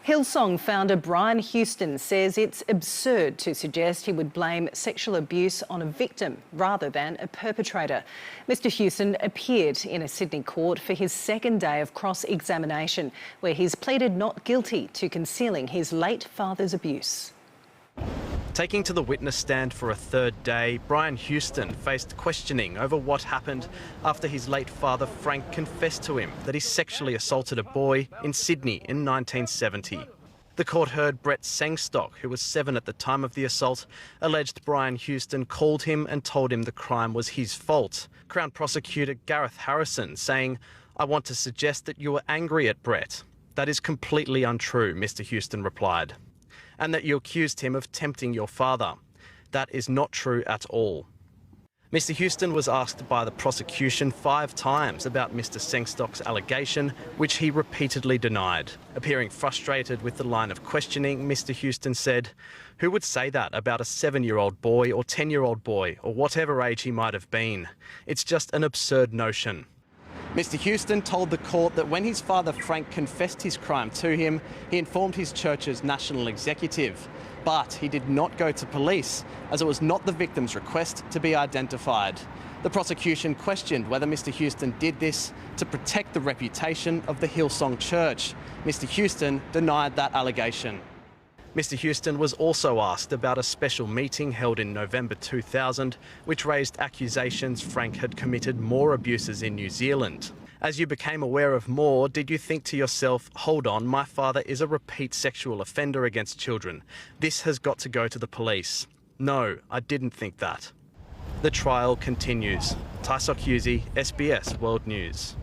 Hillsong founder Brian Houston says it's absurd to suggest he would blame sexual abuse on a victim rather than a perpetrator. Mr Houston appeared in a Sydney court for his second day of cross-examination, where he's pleaded not guilty to concealing his late father's abuse. Taking to the witness stand for a third day, Brian Houston faced questioning over what happened after his late father Frank confessed to him that he sexually assaulted a boy in Sydney in 1970. The court heard Brett Sengstock, who was 7 at the time of the assault, alleged Brian Houston called him and told him the crime was his fault. Crown Prosecutor Gareth Harrison saying, "I want to suggest that you were angry at Brett." "That is completely untrue," Mr Houston replied. "And that you accused him of tempting your father. That is not true at all." Mr Houston was asked by the prosecution 5 times about Mr Sengstock's allegation, which he repeatedly denied. Appearing frustrated with the line of questioning, Mr Houston said, "Who would say that about a 7-year-old boy or 10-year-old boy or whatever age he might have been? It's just an absurd notion." Mr Houston told the court that when his father Frank confessed his crime to him, he informed his church's national executive. But he did not go to police, as it was not the victim's request to be identified. The prosecution questioned whether Mr Houston did this to protect the reputation of the Hillsong Church. Mr Houston denied that allegation. Mr Houston was also asked about a special meeting held in November 2000, which raised accusations Frank had committed more abuses in New Zealand. As you became aware of more, did you think to yourself, hold on, my father is a repeat sexual offender against children. This has got to go to the police. No, I didn't think that. The trial continues. Taisok Yuzi, SBS World News.